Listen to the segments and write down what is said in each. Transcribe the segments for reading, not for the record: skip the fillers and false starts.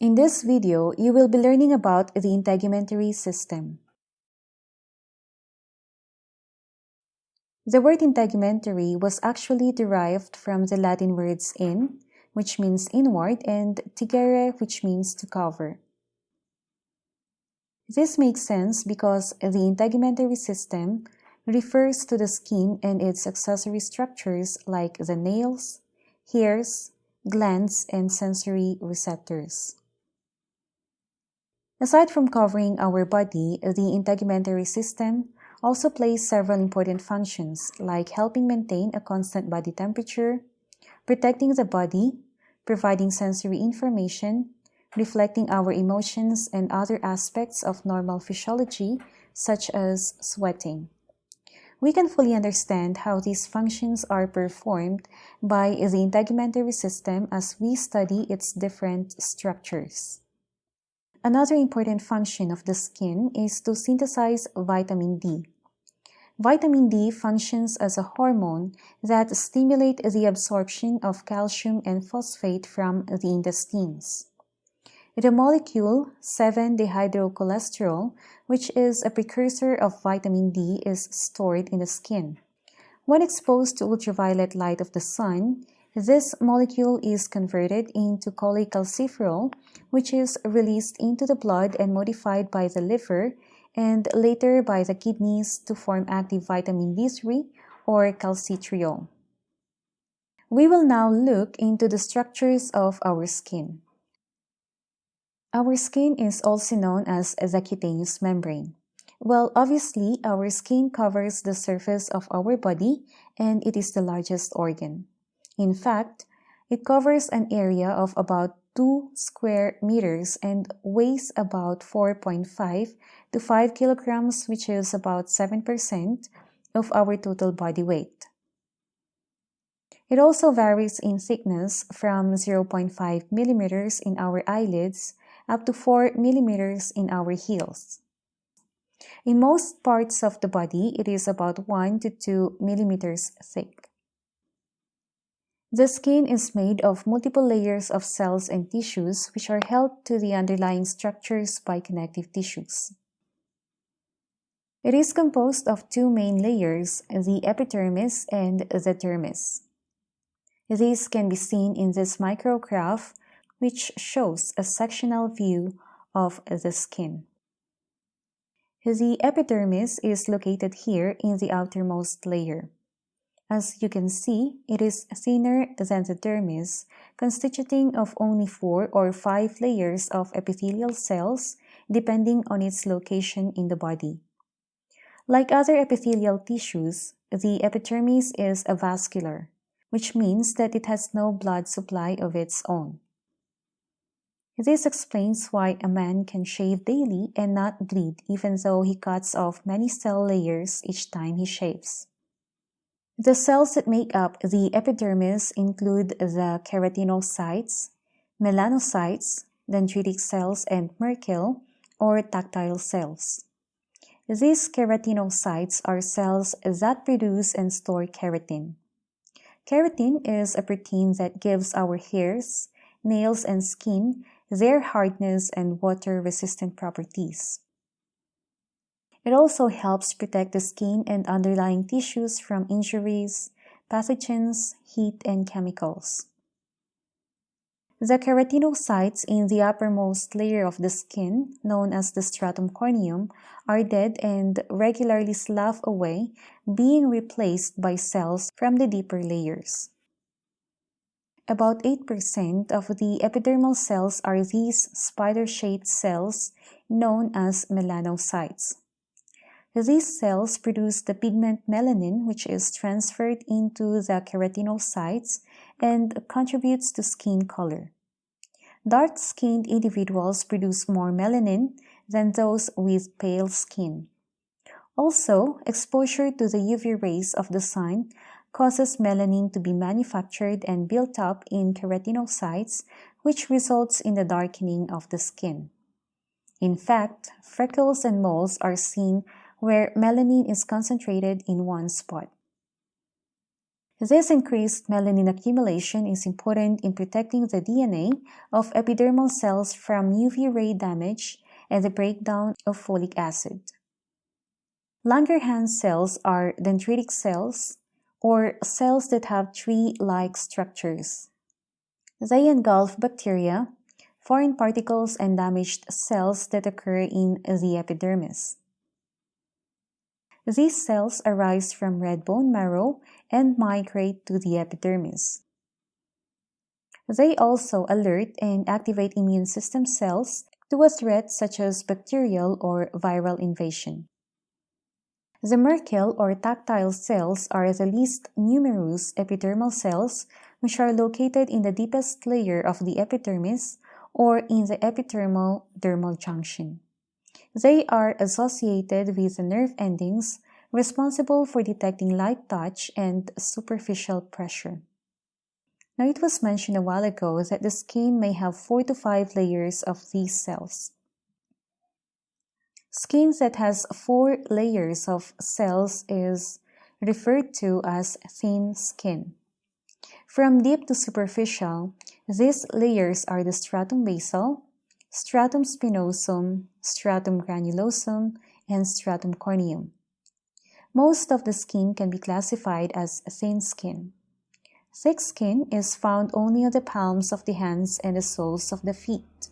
In this video, you will be learning about the integumentary system. The word integumentary was actually derived from the Latin words in, which means inward, and tigere, which means to cover. This makes sense because the integumentary system refers to the skin and its accessory structures like the nails, hairs, glands, and sensory receptors. Aside from covering our body, the integumentary system also plays several important functions like helping maintain a constant body temperature, protecting the body, providing sensory information, reflecting our emotions and other aspects of normal physiology such as sweating. We can fully understand how these functions are performed by the integumentary system as we study its different structures. Another important function of the skin is to synthesize vitamin D. Vitamin D functions as a hormone that stimulates the absorption of calcium and phosphate from the intestines. The molecule 7-dehydrocholesterol, which is a precursor of vitamin D, is stored in the skin. When exposed to ultraviolet light of the sun, this molecule is converted into cholecalciferol, which is released into the blood and modified by the liver and later by the kidneys to form active vitamin D3 or calcitriol. We will now look into the structures of our skin. Our skin is also known as the cutaneous membrane. Well, obviously, our skin covers the surface of our body and it is the largest organ. In fact, it covers an area of about 2 square meters and weighs about 4.5 to 5 kilograms, which is about 7% of our total body weight. It also varies in thickness from 0.5 millimeters in our eyelids up to 4 millimeters in our heels. In most parts of the body, it is about 1 to 2 millimeters thick. The skin is made of multiple layers of cells and tissues which are held to the underlying structures by connective tissues. It is composed of 2 main layers, the epidermis and the dermis. These can be seen in this micrograph, which shows a sectional view of the skin. The epidermis is located here in the outermost layer. As you can see, it is thinner than the dermis, constituting of only 4 or 5 layers of epithelial cells, depending on its location in the body. Like other epithelial tissues, the epidermis is avascular, which means that it has no blood supply of its own. This explains why a man can shave daily and not bleed even though he cuts off many cell layers each time he shaves. The cells that make up the epidermis include the keratinocytes, melanocytes, dendritic cells, and Merkel or tactile cells. These keratinocytes are cells that produce and store keratin. Keratin is a protein that gives our hairs, nails, and skin their hardness and water-resistant properties. It also helps protect the skin and underlying tissues from injuries, pathogens, heat, and chemicals. The keratinocytes in the uppermost layer of the skin, known as the stratum corneum, are dead and regularly slough away, being replaced by cells from the deeper layers. About 8% of the epidermal cells are these spider-shaped cells known as melanocytes. These cells produce the pigment melanin, which is transferred into the keratinocytes and contributes to skin color. Dark-skinned individuals produce more melanin than those with pale skin. Also, exposure to the UV rays of the sun causes melanin to be manufactured and built up in keratinocytes, which results in the darkening of the skin. In fact, freckles and moles are seen where melanin is concentrated in one spot. This increased melanin accumulation is important in protecting the DNA of epidermal cells from UV ray damage and the breakdown of folic acid. Langerhans cells are dendritic cells, or cells that have tree-like structures. They engulf bacteria, foreign particles, and damaged cells that occur in the epidermis. These cells arise from red bone marrow and migrate to the epidermis. They also alert and activate immune system cells to a threat such as bacterial or viral invasion. The Merkel or tactile cells are the least numerous epidermal cells, which are located in the deepest layer of the epidermis or in the epidermal dermal junction. They are associated with the nerve endings responsible for detecting light touch and superficial pressure. Now, it was mentioned a while ago that the skin may have 4 to 5 layers of these cells. Skin that has 4 layers of cells is referred to as thin skin. From deep to superficial, these layers are the stratum basal, stratum spinosum, stratum granulosum, and stratum corneum. Most of the skin can be classified as thin skin. Thick skin is found only on the palms of the hands and the soles of the feet.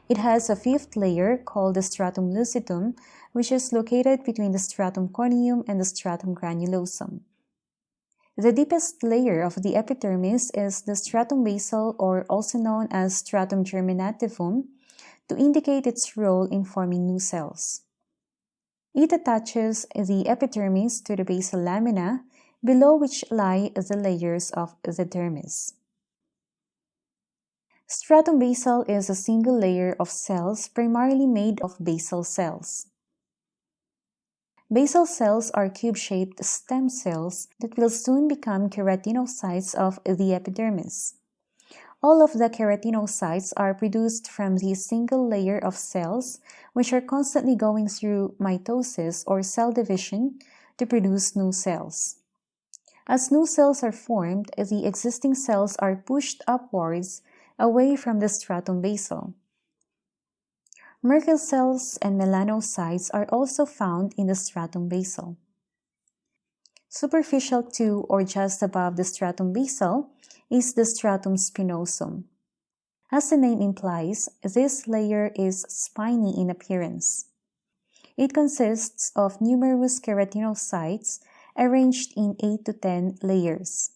It has a 5th layer called the stratum lucidum, which is located between the stratum corneum and the stratum granulosum. The deepest layer of the epidermis is the stratum basal, or also known as stratum germinativum, to indicate its role in forming new cells. It attaches the epidermis to the basal lamina, below which lie the layers of the dermis. Stratum basal is a single layer of cells primarily made of basal cells. Basal cells are cube-shaped stem cells that will soon become keratinocytes of the epidermis. All of the keratinocytes are produced from this single layer of cells, which are constantly going through mitosis or cell division to produce new cells. As new cells are formed, the existing cells are pushed upwards away from the stratum basal. Merkel cells and melanocytes are also found in the stratum basal. Superficial to or just above the stratum basal is the stratum spinosum. As the name implies, this layer is spiny in appearance. It consists of numerous keratinocytes arranged in 8 to 10 layers.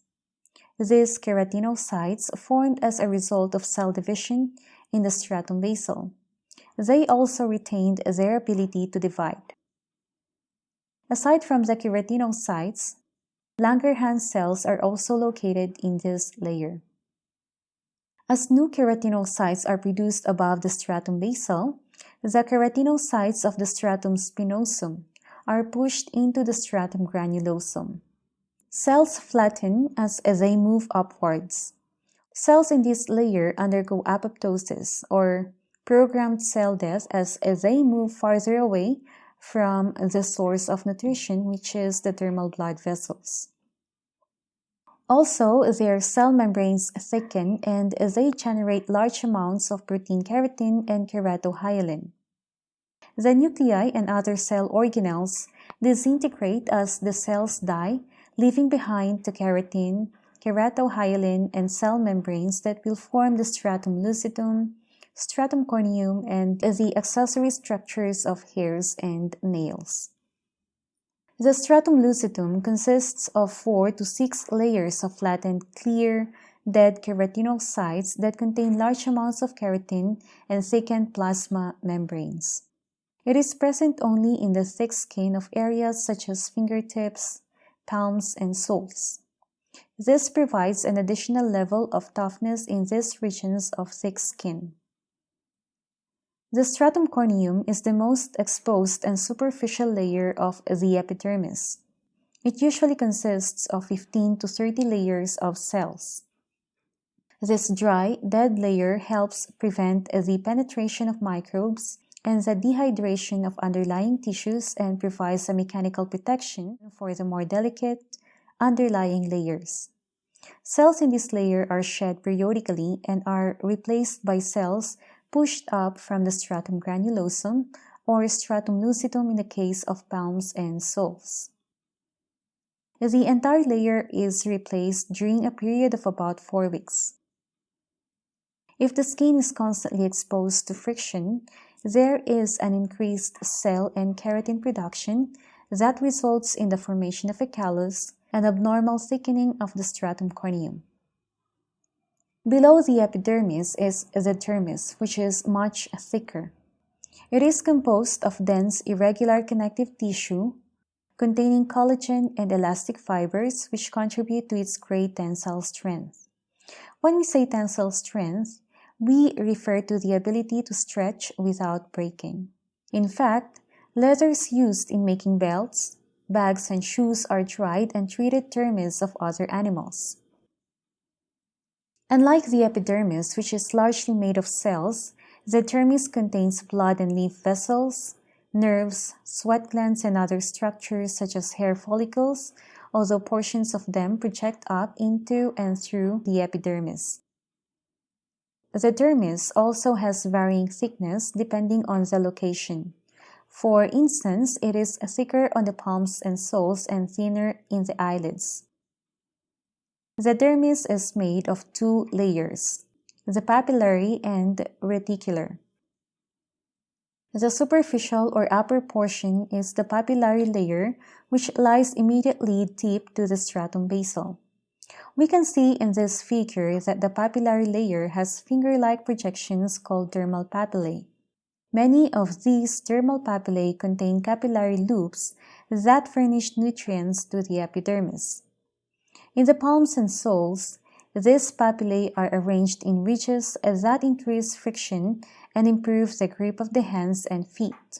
These keratinocytes formed as a result of cell division in the stratum basal. They also retained their ability to divide. Aside from the keratinocytes, Langerhans cells are also located in this layer. As new keratinocytes are produced above the stratum basal, the keratinocytes of the stratum spinosum are pushed into the stratum granulosum. Cells flatten as they move upwards. Cells in this layer undergo apoptosis, or programmed cell death, as they move farther away from the source of nutrition, which is the dermal blood vessels. Also, their cell membranes thicken and they generate large amounts of protein keratin and keratohyalin. The nuclei and other cell organelles disintegrate as the cells die, leaving behind the keratin, keratohyalin, and cell membranes that will form the stratum lucidum, stratum corneum, and the accessory structures of hairs and nails. The stratum lucidum consists of 4 to 6 layers of flattened, clear, dead keratinocytes that contain large amounts of keratin and thickened plasma membranes. It is present only in the thick skin of areas such as fingertips, palms, and soles. This provides an additional level of toughness in these regions of thick skin. The stratum corneum is the most exposed and superficial layer of the epidermis. It usually consists of 15 to 30 layers of cells. This dry, dead layer helps prevent the penetration of microbes and the dehydration of underlying tissues and provides a mechanical protection for the more delicate underlying layers. Cells in this layer are shed periodically and are replaced by cells pushed up from the stratum granulosum or stratum lucidum in the case of palms and soles. The entire layer is replaced during a period of about 4 weeks. If the skin is constantly exposed to friction, there is an increased cell and keratin production that results in the formation of a callus and abnormal thickening of the stratum corneum. Below the epidermis is the dermis, which is much thicker. It is composed of dense irregular connective tissue containing collagen and elastic fibers which contribute to its great tensile strength. When we say tensile strength, we refer to the ability to stretch without breaking. In fact, leathers used in making belts, bags, and shoes are dried and treated dermis of other animals. Unlike the epidermis, which is largely made of cells, the dermis contains blood and lymph vessels, nerves, sweat glands, and other structures such as hair follicles, although portions of them project up into and through the epidermis. The dermis also has varying thickness depending on the location. For instance, it is thicker on the palms and soles and thinner in the eyelids. The dermis is made of 2 layers, the papillary and reticular. The superficial or upper portion is the papillary layer, which lies immediately deep to the stratum basal. We can see in this figure that the papillary layer has finger-like projections called dermal papillae. Many of these dermal papillae contain capillary loops that furnish nutrients to the epidermis. In the palms and soles, these papillae are arranged in ridges that increase friction and improve the grip of the hands and feet.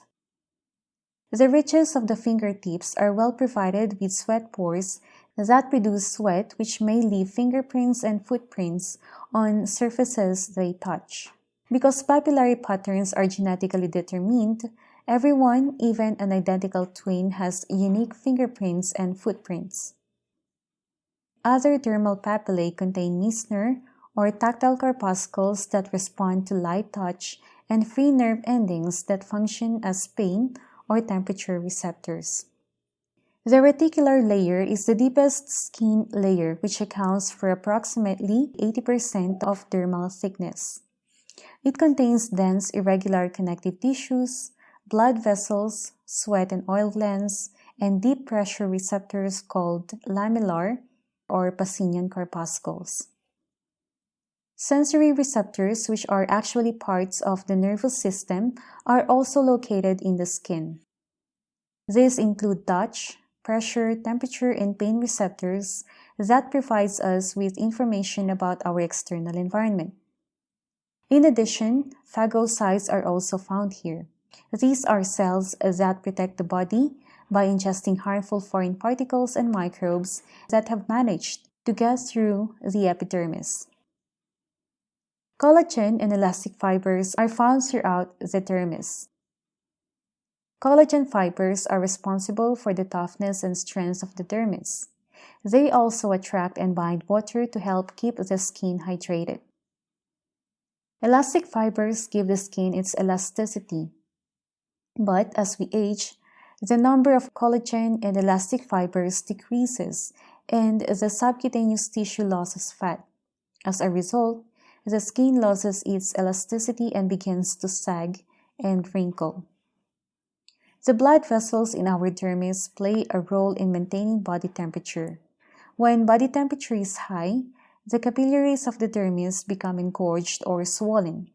The ridges of the fingertips are well provided with sweat pores that produce sweat which may leave fingerprints and footprints on surfaces they touch. Because papillary patterns are genetically determined, everyone, even an identical twin, has unique fingerprints and footprints. Other dermal papillae contain Meissner or tactile corpuscles that respond to light touch and free nerve endings that function as pain or temperature receptors. The reticular layer is the deepest skin layer, which accounts for approximately 80% of dermal thickness. It contains dense irregular connective tissues, blood vessels, sweat and oil glands, and deep pressure receptors called lamellar or Pacinian corpuscles. Sensory receptors, which are actually parts of the nervous system, are also located in the skin. These include touch, pressure, temperature, and pain receptors that provides us with information about our external environment. In addition, phagocytes are also found here. These are cells that protect the body by ingesting harmful foreign particles and microbes that have managed to get through the epidermis. Collagen and elastic fibers are found throughout the dermis. Collagen fibers are responsible for the toughness and strength of the dermis. They also attract and bind water to help keep the skin hydrated. Elastic fibers give the skin its elasticity. But as we age, the number of collagen and elastic fibers decreases and the subcutaneous tissue loses fat. As a result, the skin loses its elasticity and begins to sag and wrinkle. The blood vessels in our dermis play a role in maintaining body temperature. When body temperature is high, the capillaries of the dermis become engorged or swollen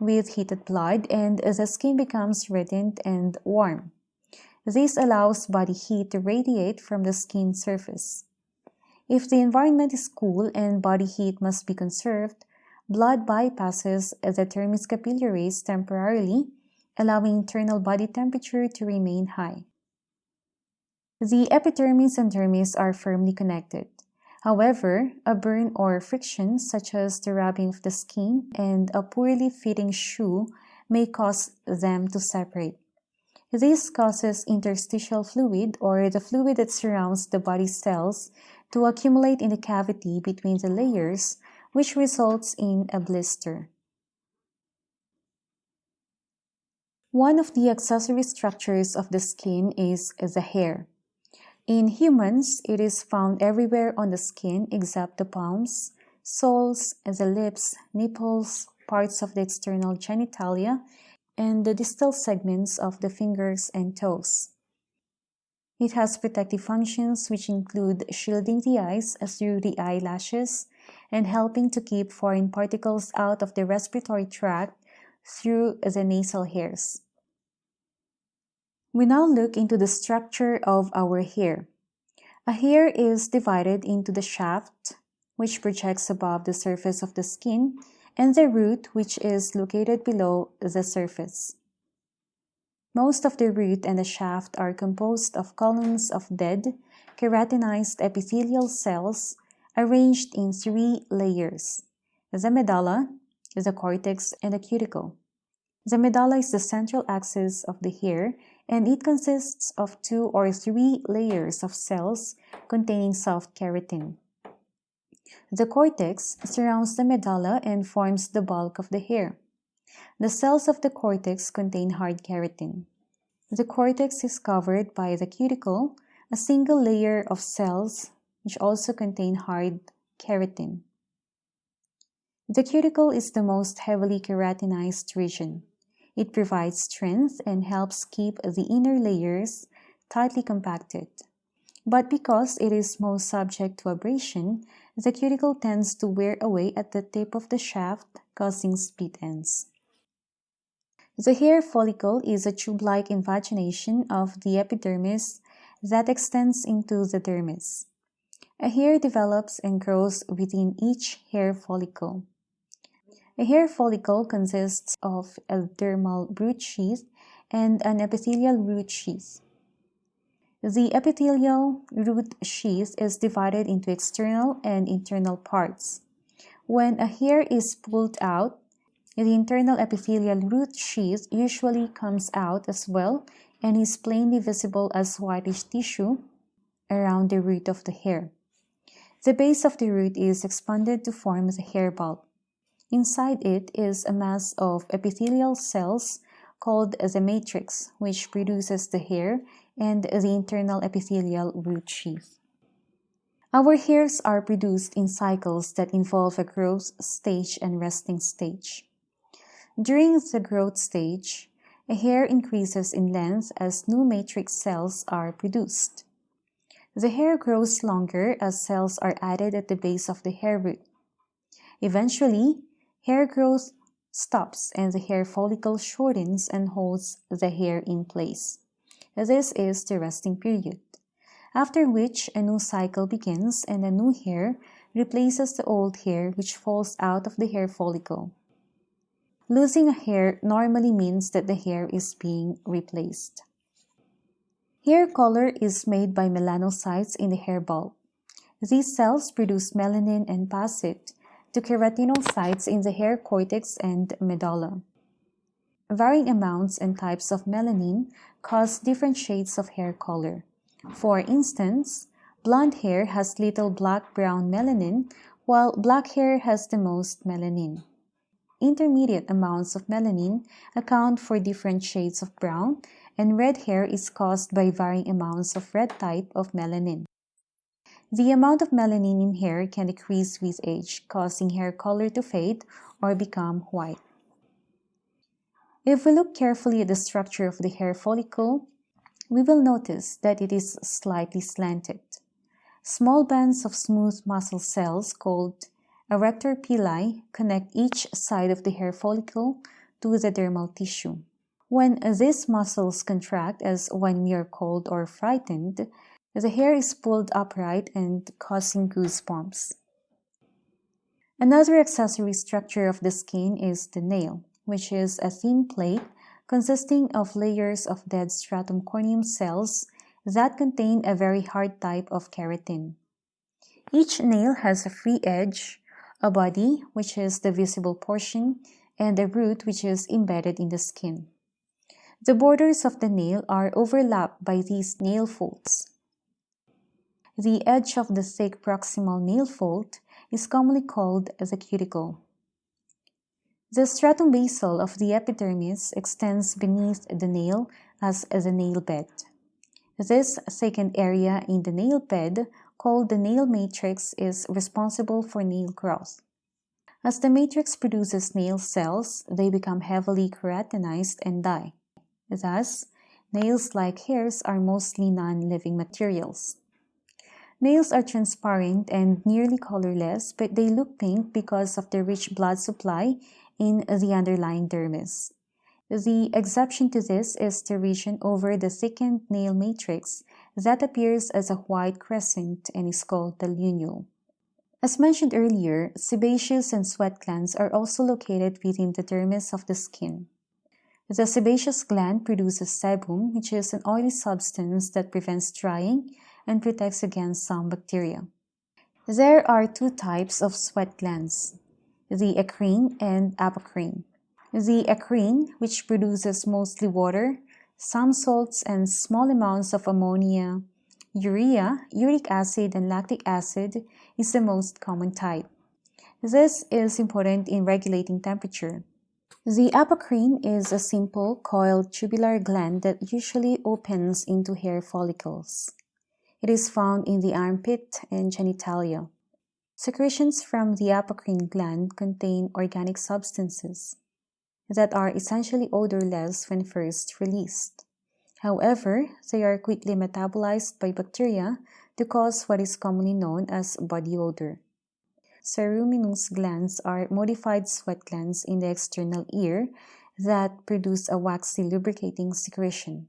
with heated blood, and the skin becomes reddened and warm. This allows body heat to radiate from the skin surface. If the environment is cool and body heat must be conserved, blood bypasses the dermis capillaries temporarily, allowing internal body temperature to remain high. The epidermis and dermis are firmly connected. However, a burn or friction, such as the rubbing of the skin and a poorly fitting shoe, may cause them to separate. This causes interstitial fluid, or the fluid that surrounds the body cells, to accumulate in the cavity between the layers, which results in a blister. One of the accessory structures of the skin is the hair. In humans, it is found everywhere on the skin except the palms, soles, the lips, nipples, parts of the external genitalia, and the distal segments of the fingers and toes. It has protective functions which include shielding the eyes through the eyelashes and helping to keep foreign particles out of the respiratory tract through the nasal hairs. We now look into the structure of our hair. A hair is divided into the shaft, which projects above the surface of the skin, and the root, which is located below the surface. Most of the root and the shaft are composed of columns of dead, keratinized epithelial cells arranged in 3 layers: the medulla, the cortex, and the cuticle. The medulla is the central axis of the hair, and it consists of 2 or 3 layers of cells containing soft keratin. The cortex surrounds the medulla and forms the bulk of the hair. The cells of the cortex contain hard keratin. The cortex is covered by the cuticle, a single layer of cells which also contain hard keratin. The cuticle is the most heavily keratinized region. It provides strength and helps keep the inner layers tightly compacted. But because it is most subject to abrasion, the cuticle tends to wear away at the tip of the shaft, causing split ends. The hair follicle is a tube-like invagination of the epidermis that extends into the dermis. A hair develops and grows within each hair follicle. A hair follicle consists of a dermal root sheath and an epithelial root sheath. The epithelial root sheath is divided into external and internal parts. When a hair is pulled out, the internal epithelial root sheath usually comes out as well and is plainly visible as whitish tissue around the root of the hair. The base of the root is expanded to form the hair bulb. Inside it is a mass of epithelial cells called the matrix, which produces the hair and the internal epithelial root sheath. Our hairs are produced in cycles that involve a growth stage and resting stage. During the growth stage, a hair increases in length as new matrix cells are produced. The hair grows longer as cells are added at the base of the hair root. Eventually, hair growth stops and the hair follicle shortens and holds the hair in place. This is the resting period, after which a new cycle begins and a new hair replaces the old hair which falls out of the hair follicle. Losing a hair normally means that the hair is being replaced. Hair color is made by melanocytes in the hair bulb. These cells produce melanin and pass it to keratinocytes in the hair cortex and medulla. Varying amounts and types of melanin cause different shades of hair color. For instance, blonde hair has little black-brown melanin, while black hair has the most melanin. Intermediate amounts of melanin account for different shades of brown, and red hair is caused by varying amounts of red type of melanin. The amount of melanin in hair can decrease with age, causing hair color to fade or become white. If we look carefully at the structure of the hair follicle, we will notice that it is slightly slanted. Small bands of smooth muscle cells called arrector pili connect each side of the hair follicle to the dermal tissue. When these muscles contract, as when we are cold or frightened, the hair is pulled upright and causing goosebumps. Another accessory structure of the skin is the nail, which is a thin plate consisting of layers of dead stratum corneum cells that contain a very hard type of keratin. Each nail has a free edge, a body, which is the visible portion, and a root, which is embedded in the skin. The borders of the nail are overlapped by these nail folds. The edge of the thick proximal nail fold is commonly called the cuticle. The stratum basal of the epidermis extends beneath the nail as the nail bed. This thickened area in the nail bed, called the nail matrix, is responsible for nail growth. As the matrix produces nail cells, they become heavily keratinized and die. Thus, nails, like hairs, are mostly non-living materials. Nails are transparent and nearly colorless, but they look pink because of the rich blood supply in the underlying dermis. The exception to this is the region over the thickened nail matrix that appears as a white crescent and is called the lunule. As mentioned earlier, sebaceous and sweat glands are also located within the dermis of the skin. The sebaceous gland produces sebum, which is an oily substance that prevents drying and protects against some bacteria. There are two types of sweat glands, the eccrine and apocrine. The eccrine, which produces mostly water, some salts, and small amounts of ammonia, urea, uric acid, and lactic acid, is the most common type. This is important in regulating temperature. The apocrine is a simple, coiled tubular gland that usually opens into hair follicles. It is found in the armpit and genitalia. Secretions from the apocrine gland contain organic substances that are essentially odorless when first released. However, they are quickly metabolized by bacteria to cause what is commonly known as body odor. Ceruminous glands are modified sweat glands in the external ear that produce a waxy lubricating secretion.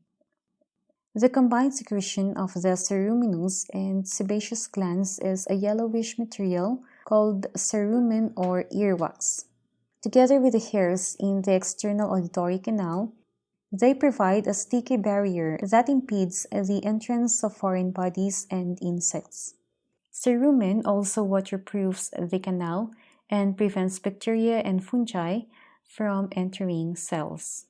The combined secretion of the ceruminous and sebaceous glands is a yellowish material called cerumen or earwax. Together with the hairs in the external auditory canal, they provide a sticky barrier that impedes the entrance of foreign bodies and insects. Cerumen also waterproofs the canal and prevents bacteria and fungi from entering cells.